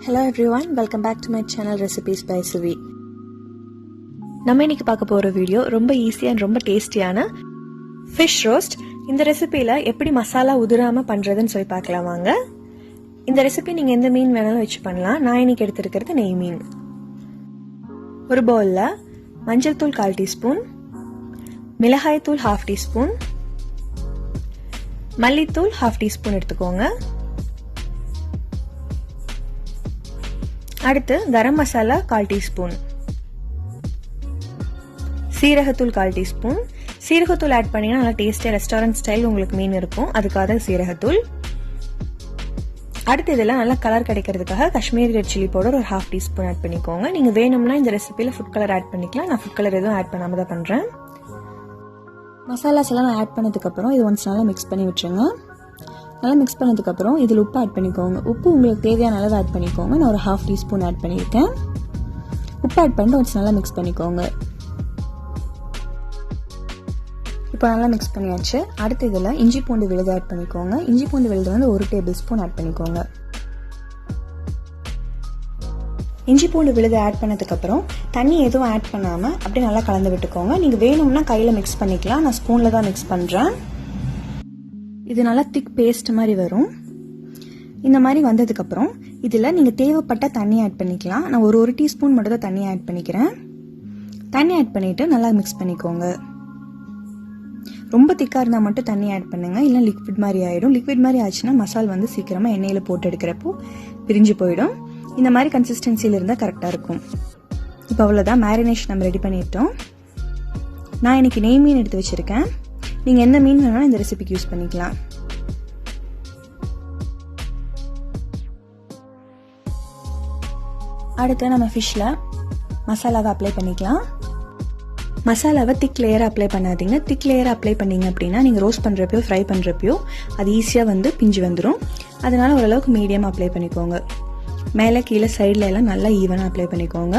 Hello everyone, welcome back to my channel Recipes by Suvi. நம்ம இன்னைக்கு பார்க்க போற வீடியோ ரொம்ப ஈஸியா and ரொம்ப டேஸ்டியான fish roast. இந்த ரெசிபில எப்படி மசாலா உதிராம பண்றதுன்னு சொல்லி பார்க்கலாம் வாங்க. இந்த ரெசிபி நீங்க எந்த மீன் வேணாலும் வெச்சு பண்ணலாம். நான் இன்னைக்கு எடுத்துக்கிறது நெய் மீன். ஒரு பவுல்ல மஞ்சள் தூள் 1/4 டீஸ்பூன், மிளகாய் தூள் 1/2 டீஸ்பூன், மல்லித்தூள் 1/2 டீஸ்பூன் எடுத்துக்கோங்க. அடுத்து கரம் மசாலா 1/4 டீஸ்பூன், சீரகத்தூள் 1/4 டீஸ்பூன். சீரகத்தூள் ஆட் பண்ணீங்கன்னா நல்லா டேஸ்டியா ரெஸ்டாரண்ட் ஸ்டைல் உங்களுக்கு மீன் இருக்கும், அதுக்காக சீரகத்தூள். அடுத்து இதெல்லாம் நல்லா கலர் கிடைக்கிறதுக்காக காஷ்மீரி ரெட் சில்லி பவுடர் ஒரு 1/2 டீஸ்பூன் ஆட் பண்ணிக்கோங்க. நீங்க வேணும்னா இந்த ரெசிபில ஃபுட் கலர் ஆட் பண்ணிக்கலாம். நான் ஃபுட் கலர் எதுவும் ஆட் பண்ணாம தான் பண்றேன். மசாலாஸ் எல்லாம் ஆட் பண்ணதுக்கு அப்புறம் இது ஒன்ஸ் நல்லா மிக்ஸ் பண்ணி விட்டுருங்க. நல்லா மிக்ஸ் பண்ணதுக்கப்புறம் இதில் உப்பு ஆட் பண்ணிக்கோங்க. உப்பு உங்களுக்கு தேவையான அளவு ஆட் பண்ணிக்கோங்க. நான் ஒரு 1/2 டீஸ்பூன் ஆட் பண்ணியிருக்கேன். உப்பு ஆட் பண்ணிட்டு ஒன்ஸ் நல்லா மிக்ஸ் பண்ணிக்கோங்க. இப்போ நல்லா மிக்ஸ் பண்ணியாச்சு. அடுத்து இதில் இஞ்சி பூண்டு விழுது ஆட் பண்ணிக்கோங்க. இஞ்சி பூண்டு விழுது வந்து 1 டேபிள் ஸ்பூன் ஆட் பண்ணிக்கோங்க. இஞ்சி பூண்டு விழுது ஆட் பண்ணதுக்கப்புறம் தண்ணி எதுவும் ஆட் பண்ணாமல் அப்படியே நல்லா கலந்து விட்டுக்கோங்க. நீங்கள் வேணும்னா கையில் மிக்ஸ் பண்ணிக்கலாம். நான் ஸ்பூனில் தான் மிக்ஸ் பண்ணுறேன். இது நல்லா திக் பேஸ்ட் மாதிரி வரும். இந்த மாதிரி வந்ததுக்கப்புறம் இதில் நீங்கள் தேவைப்பட்ட தண்ணி ஆட் பண்ணிக்கலாம். நான் ஒரு டீஸ்பூன் மட்டும் தான் தண்ணி ஆட் பண்ணிக்கிறேன். தண்ணி ஆட் பண்ணிவிட்டு நல்லா மிக்ஸ் பண்ணிக்கோங்க. ரொம்ப திக்காக இருந்தால் மட்டும் தண்ணி ஆட் பண்ணுங்கள், இல்லை லிக்விட் மாதிரி ஆகிடும். லிக்விட் மாதிரி ஆச்சுன்னா மசால் வந்து சீக்கிரமாக எண்ணெயில் போட்டு எடுக்கிறப்போ பிரிஞ்சு போயிடும். இந்த மாதிரி கன்சிஸ்டன்சியில் இருந்தால் கரெக்டாக இருக்கும். இப்போ அவ்வளோதான், மேரினேஷன் நம்ம ரெடி பண்ணிட்டோம். நான் இன்னைக்கு நெய் மீன் எடுத்து வச்சுருக்கேன். நீங்கள் எந்த மீன் வேணாலும் இந்த ரெசிபிக்கு யூஸ் பண்ணிக்கலாம். அடுத்து நம்ம ஃபிஷ்ல மசாலாவை அப்ளை பண்ணிக்கலாம். மசாலாவை திக் லேயராக அப்ளை பண்ணாதீங்க. திக் லேயராக அப்ளை பண்ணீங்க அப்படின்னா நீங்கள் ரோஸ்ட் பண்ணுறப்போ ஃப்ரை பண்ணுறப்போ அது ஈஸியாக வந்து பிஞ்சு வந்துடும். அதனால ஓரளவுக்கு மீடியமாக அப்ளை பண்ணிக்கோங்க. மேலே கீழே சைடில் எல்லாம் நல்லா ஈவனாக அப்ளை பண்ணிக்கோங்க.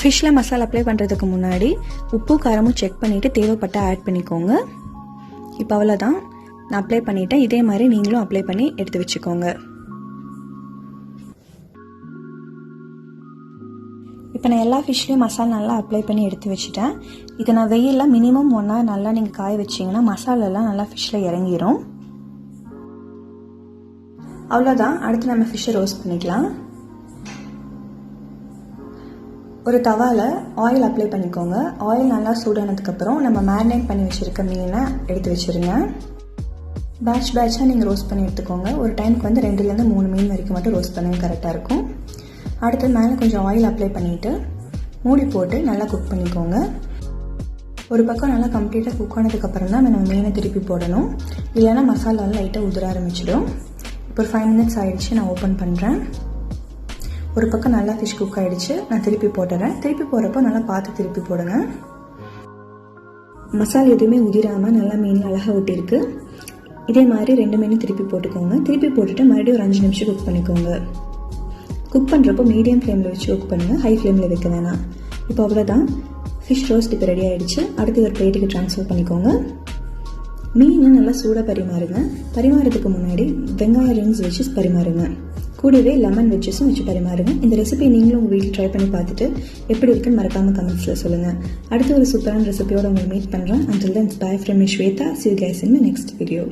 ஃபிஷ்ஷில் மசாலா அப்ளை பண்ணுறதுக்கு முன்னாடி உப்பு காரமும் செக் பண்ணிவிட்டு தேவைப்பட்ட ஆட் பண்ணிக்கோங்க. இப்போ அவ்வளோதான், நான் அப்ளை பண்ணிவிட்டேன். இதே மாதிரி நீங்களும் அப்ளை பண்ணி எடுத்து வச்சுக்கோங்க. இப்போ நான் எல்லா ஃபிஷ்லேயும் மசாலா நல்லா அப்ளை பண்ணி எடுத்து வச்சுட்டேன். இதை நான் வெயிலில் மினிமம் 1 hour நல்லா நீங்கள் காய வச்சிங்கன்னா மசாலாலாம் நல்லா ஃபிஷ்ஷில் இறங்கிடும். அவ்வளோதான், அடுத்து நம்ம ஃபிஷ்ஷை ரோஸ்ட் பண்ணிக்கலாம். ஒரு தவாவில் ஆயில் அப்ளை பண்ணிக்கோங்க. ஆயில் நல்லா சூடானதுக்கப்புறம் நம்ம மேரினேட் பண்ணி வச்சுருக்க மீனை எடுத்து வச்சுருங்க. பேட்சாக நீங்கள் ரோஸ்ட் பண்ணி எடுத்துக்கோங்க. ஒரு டைமுக்கு வந்து 2லேருந்து 3 மீன் வரைக்கும் மட்டும் ரோஸ்ட் பண்ண கரெக்டாக இருக்கும். அடுத்து மேலே கொஞ்சம் ஆயில் அப்ளை பண்ணிவிட்டு மூடி போட்டு நல்லா குக் பண்ணிக்கோங்க. ஒரு பக்கம் நல்லா கம்ப்ளீட்டாக குக் ஆனதுக்கப்புறம் தான் நம்ம மீனை திருப்பி போடணும், இல்லைன்னா மசாலாலாம் லைட்டாக உதிர ஆரம்பிச்சிடும். இப்போ ஒரு 5 minutes ஆகிடுச்சு. நான் ஓப்பன் பண்ணுறேன். ஒரு பக்கம் நல்லா ஃபிஷ் குக் ஆகிடுச்சு. நான் திருப்பி போட்டுறேன். திருப்பி போடுறப்போ நல்லா பார்த்து திருப்பி போடுங்க. மசாலா எதுவுமே உதிராமல் நல்லா மீன் அழகாக ஒட்டியிருக்கு. இதே மாதிரி 2 மீனும் திருப்பி போட்டுக்கோங்க. திருப்பி போட்டுட்டு மறுபடியும் ஒரு 5 நிமிஷம் குக் பண்ணிக்கோங்க. குக் பண்ணுறப்போ மீடியம் ஃப்ளேமில் வச்சு குக் பண்ணுங்கள், ஹை ஃப்ளேமில் வைக்க வேணாம். இப்போ அவ்வளோதான், ஃபிஷ் ரோஸ்ட் இப்போ ரெடி ஆகிடுச்சு. அடுத்து ஒரு பிளேட்டுக்கு ட்ரான்ஸ்ஃபர் பண்ணிக்கோங்க. மீன் நல்லா சூடாக பரிமாறுங்க. பரிமாறதுக்கு முன்னாடி வெங்காயம் ரிங்ஸ் வச்சு பரிமாறுங்க. கூடவே லெமன் வெஜ்ஜஸும் வச்சு பரிமாறுங்க. இந்த ரெசிபி நீங்களும் உங்கள் வீட்டில் ட்ரை பண்ணி பார்த்துட்டு எப்படி இருக்குன்னு மறக்காமல் கமெண்ட்ஸில் சொல்லுங்கள். அடுத்து ஒரு சூப்பரான ரெசிபியோட உங்களை மீட் பண்ணுறேன். Until then, bye from me, Shweta. See you guys in my next video.